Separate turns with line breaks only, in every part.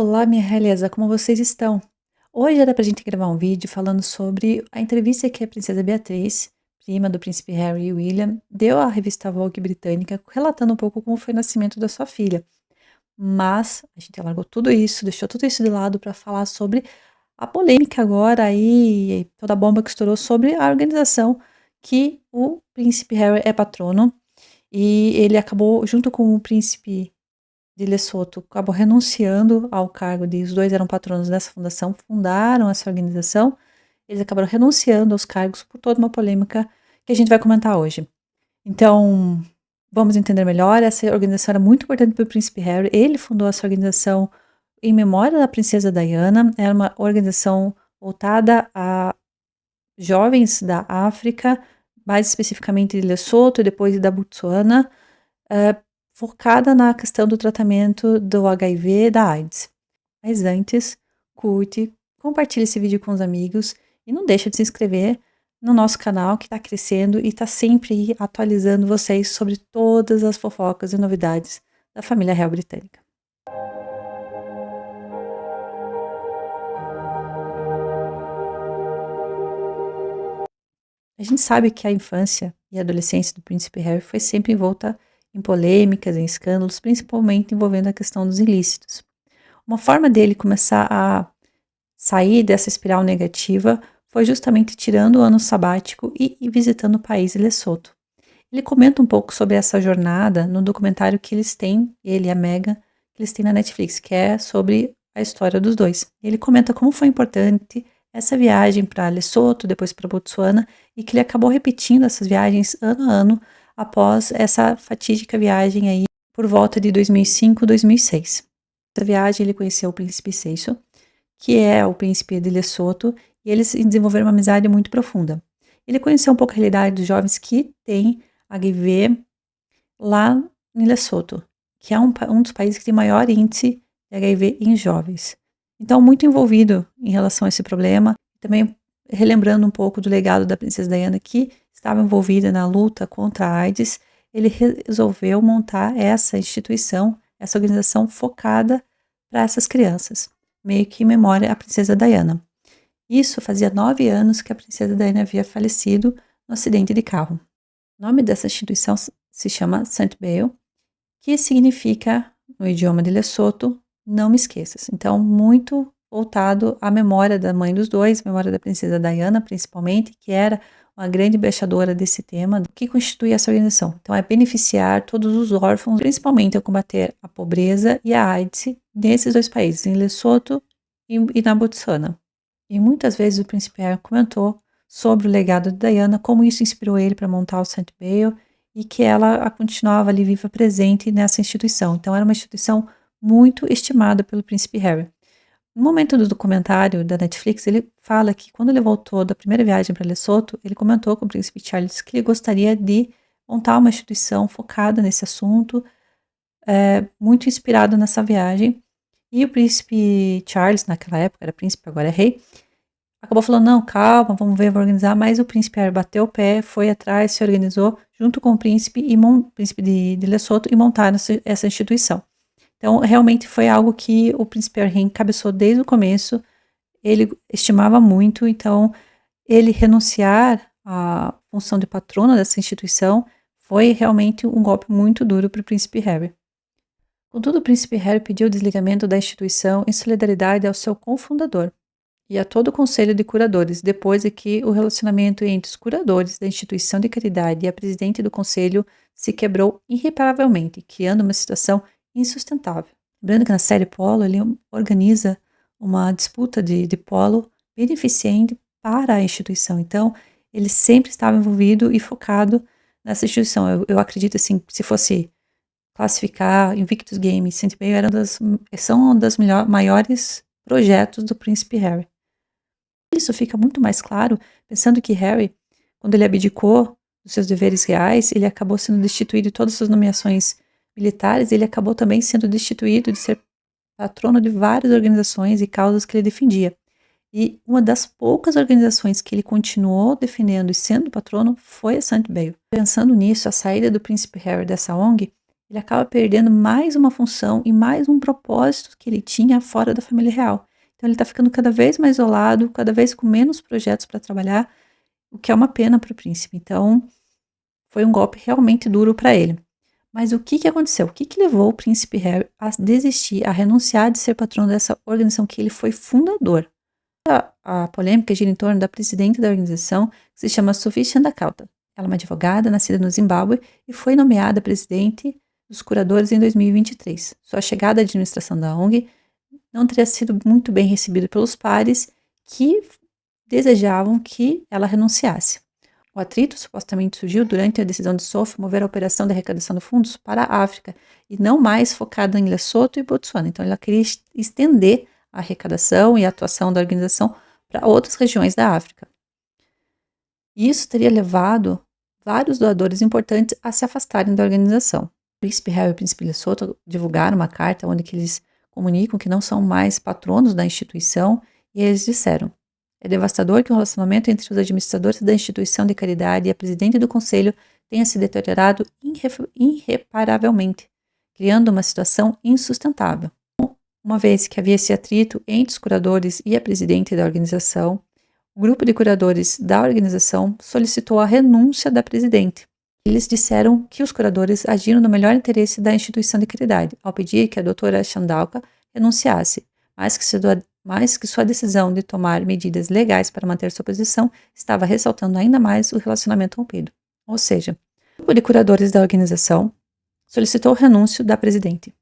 Olá, minha realeza, como vocês estão? Hoje era pra gente gravar um vídeo falando sobre a entrevista que a princesa Beatriz, prima do príncipe Harry e William, deu à revista Vogue britânica, relatando um pouco como foi o nascimento da sua filha. Mas a gente largou tudo isso, deixou tudo isso de lado para falar sobre a polêmica agora aí, toda a bomba que estourou sobre a organização que o príncipe Harry é patrono e ele acabou, junto com o príncipe de Lesoto, acabou renunciando ao cargo de os dois eram patronos dessa fundação, fundaram essa organização, eles acabaram renunciando aos cargos por toda uma polêmica que a gente vai comentar hoje. Então, vamos entender melhor, essa organização era muito importante para o príncipe Harry, ele fundou essa organização em memória da princesa Diana, era uma organização voltada a jovens da África, mais especificamente de Lesoto e depois da Botsuana, focada na questão do tratamento do HIV e da AIDS. Mas antes, curte, compartilhe esse vídeo com os amigos e não deixa de se inscrever no nosso canal que está crescendo e está sempre aí atualizando vocês sobre todas as fofocas e novidades da família real britânica. A gente sabe que a infância e a adolescência do príncipe Harry foi sempre envolta em polêmicas, em escândalos, principalmente envolvendo a questão dos ilícitos. Uma forma dele começar a sair dessa espiral negativa foi justamente tirando o ano sabático e visitando o país de Lesoto. Ele comenta um pouco sobre essa jornada no documentário que eles têm, ele e a Meghan, que eles têm na Netflix, que é sobre a história dos dois. Ele comenta como foi importante essa viagem para Lesoto, depois para Botsuana, e que ele acabou repetindo essas viagens ano a ano após essa fatídica viagem aí por volta de 2005, 2006. Nessa viagem ele conheceu o príncipe Seiso, que é o príncipe de Lesoto, e eles desenvolveram uma amizade muito profunda. Ele conheceu um pouco a realidade dos jovens que têm HIV lá em Lesoto, que é um dos países que tem maior índice de HIV em jovens. Então, muito envolvido em relação a esse problema, também relembrando um pouco do legado da princesa Diana, que estava envolvida na luta contra a AIDS, ele resolveu montar essa instituição, essa organização focada para essas crianças, meio que em memória à princesa Diana. Isso fazia 9 anos que a princesa Diana havia falecido no acidente de carro. O nome dessa instituição se chama St. Bale, que significa, no idioma de Lesoto, não me esqueças. Então, muito voltado à memória da mãe dos dois, memória da princesa Diana, principalmente, que era uma grande embaixadora desse tema, que constitui essa organização. Então, é beneficiar todos os órfãos, principalmente a combater a pobreza e a AIDS nesses dois países, em Lesoto e na Botsuana. E muitas vezes o príncipe Harry comentou sobre o legado de Diana, como isso inspirou ele para montar o St. Bale e que ela continuava ali viva, presente nessa instituição. Então era uma instituição muito estimada pelo príncipe Harry. No momento do documentário da Netflix, ele fala que quando ele voltou da primeira viagem para Lesoto, ele comentou com o príncipe Charles que ele gostaria de montar uma instituição focada nesse assunto, muito inspirado nessa viagem. E o príncipe Charles, naquela época, era príncipe, agora é rei, acabou falando, não, calma, vamos ver, vou organizar, mas o príncipe Harry bateu o pé, foi atrás, se organizou junto com o príncipe, príncipe de Lesoto e montaram essa instituição. Então, realmente foi algo que o príncipe Harry encabeçou desde o começo, ele estimava muito, então ele renunciar à função de patrono dessa instituição foi realmente um golpe muito duro para o príncipe Harry. Contudo, o príncipe Harry pediu o desligamento da instituição em solidariedade ao seu cofundador e a todo o conselho de curadores, depois de que o relacionamento entre os curadores da instituição de caridade e a presidente do conselho se quebrou irreparavelmente, criando uma situação insustentável. Lembrando que na série Polo ele organiza uma disputa de polo beneficente para a instituição, então ele sempre estava envolvido e focado nessa instituição. Eu acredito assim, se fosse classificar Invictus Games, Saint Bale são uma das maiores projetos do príncipe Harry. Isso fica muito mais claro pensando que Harry, quando ele abdicou dos seus deveres reais, ele acabou sendo destituído de todas as suas nomeações militares, ele acabou também sendo destituído de ser patrono de várias organizações e causas que ele defendia. E uma das poucas organizações que ele continuou defendendo e sendo patrono foi a St. Bale. Pensando nisso, a saída do príncipe Harry dessa ONG ele acaba perdendo mais uma função e mais um propósito que ele tinha fora da família real. Então ele está ficando cada vez mais isolado, cada vez com menos projetos para trabalhar, o que é uma pena para o príncipe. Então foi um golpe realmente duro para ele. Mas o que aconteceu? O que levou o príncipe Harry a desistir, a renunciar de ser patrono dessa organização que ele foi fundador? A polêmica gira em torno da presidente da organização, que se chama Sophie Chandakota. Ela é uma advogada nascida no Zimbábue e foi nomeada presidente dos curadores em 2023. Sua chegada à administração da ONG não teria sido muito bem recebida pelos pares que desejavam que ela renunciasse. O atrito supostamente surgiu durante a decisão de Sophie mover a operação de arrecadação de fundos para a África e não mais focada em Lesoto e Botsuana. Então, ela queria estender a arrecadação e a atuação da organização para outras regiões da África. Isso teria levado vários doadores importantes a se afastarem da organização. O príncipe Harry e o príncipe Lesoto divulgaram uma carta onde que eles comunicam que não são mais patronos da instituição e eles disseram: é devastador que o relacionamento entre os administradores da instituição de caridade e a presidente do conselho tenha se deteriorado irreparavelmente, criando uma situação insustentável. Uma vez que havia esse atrito entre os curadores e a presidente da organização, o grupo de curadores da organização solicitou a renúncia da presidente. Eles disseram que os curadores agiram no melhor interesse da instituição de caridade, ao pedir que a doutora Chandauka renunciasse, mas que sua decisão de tomar medidas legais para manter sua posição estava ressaltando ainda mais o relacionamento rompido. Ou seja, o grupo de curadores da organização solicitou o renúncio da presidente.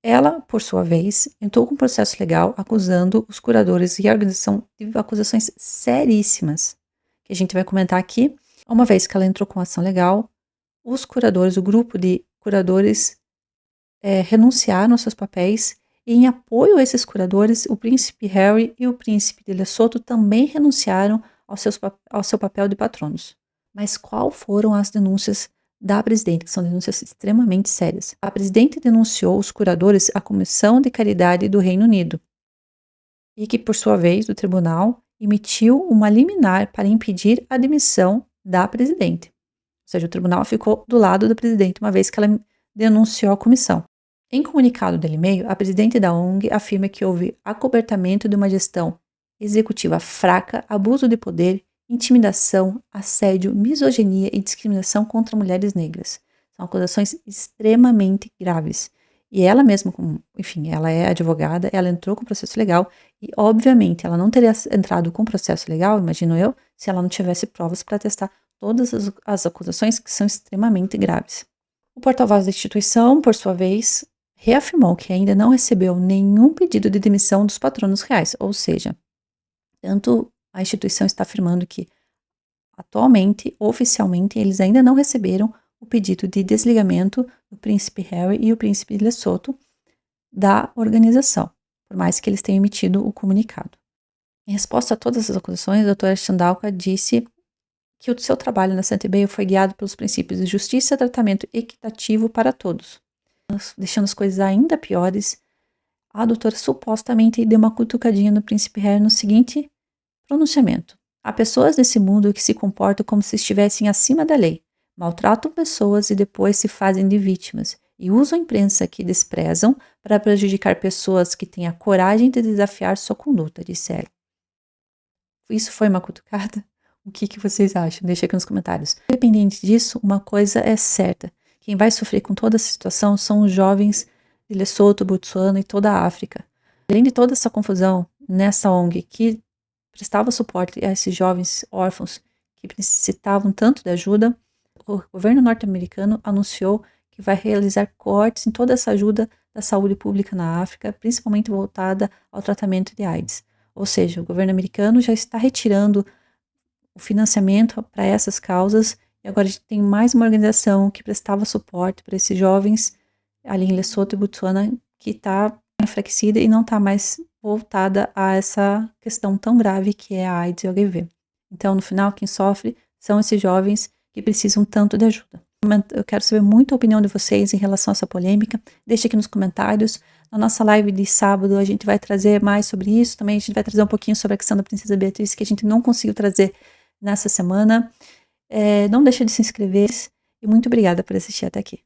Ela, por sua vez, entrou com um processo legal acusando os curadores e a organização de acusações seríssimas, que a gente vai comentar aqui. Uma vez que ela entrou com ação legal, os curadores, o grupo de curadores, renunciaram aos seus papéis e, em apoio a esses curadores, o príncipe Harry e o príncipe de Lesoto também renunciaram ao seu papel de patronos. Mas qual foram as denúncias da presidente, que são denúncias extremamente sérias? A presidente denunciou os curadores à Comissão de Caridade do Reino Unido e que, por sua vez, o tribunal emitiu uma liminar para impedir a demissão da presidente. Ou seja, o tribunal ficou do lado da presidente, uma vez que ela denunciou a comissão. Em comunicado dele e-mail, a presidente da ONG afirma que houve acobertamento de uma gestão executiva fraca, abuso de poder, intimidação, assédio, misoginia e discriminação contra mulheres negras. São acusações extremamente graves. E ela mesma, enfim, ela é advogada, ela entrou com processo legal e, obviamente, ela não teria entrado com processo legal, imagino eu, se ela não tivesse provas para testar todas as acusações que são extremamente graves. O porta-voz da instituição, por sua vez, reafirmou que ainda não recebeu nenhum pedido de demissão dos patronos reais, ou seja, tanto a instituição está afirmando que, atualmente, oficialmente, eles ainda não receberam o pedido de desligamento do príncipe Harry e o príncipe Lesoto da organização, por mais que eles tenham emitido o comunicado. Em resposta a todas as acusações, a doutora Chandauka disse que o seu trabalho na Santa Bale foi guiado pelos princípios de justiça e tratamento equitativo para todos. Deixando as coisas ainda piores, a doutora supostamente deu uma cutucadinha no príncipe Harry no seguinte pronunciamento: há pessoas nesse mundo que se comportam como se estivessem acima da lei, maltratam pessoas e depois se fazem de vítimas, e usam a imprensa que desprezam para prejudicar pessoas que têm a coragem de desafiar sua conduta, disse ela. Isso foi uma cutucada? O que vocês acham? Deixa aqui nos comentários. Independente disso, uma coisa é certa: quem vai sofrer com toda essa situação são os jovens de Lesoto, Botsuana e toda a África. Além de toda essa confusão nessa ONG que prestava suporte a esses jovens órfãos que necessitavam tanto de ajuda, o governo norte-americano anunciou que vai realizar cortes em toda essa ajuda da saúde pública na África, principalmente voltada ao tratamento de AIDS. Ou seja, o governo americano já está retirando o financiamento para essas causas e agora a gente tem mais uma organização que prestava suporte para esses jovens ali em Lesoto e Botsuana que está enfraquecida e não está mais voltada a essa questão tão grave que é a AIDS e o HIV. Então, no final, quem sofre são esses jovens que precisam tanto de ajuda. Eu quero saber muito a opinião de vocês em relação a essa polêmica. Deixe aqui nos comentários. Na nossa live de sábado, a gente vai trazer mais sobre isso. Também a gente vai trazer um pouquinho sobre a questão da Princesa Beatriz, que a gente não conseguiu trazer nessa semana. Não deixe de se inscrever e muito obrigada por assistir até aqui.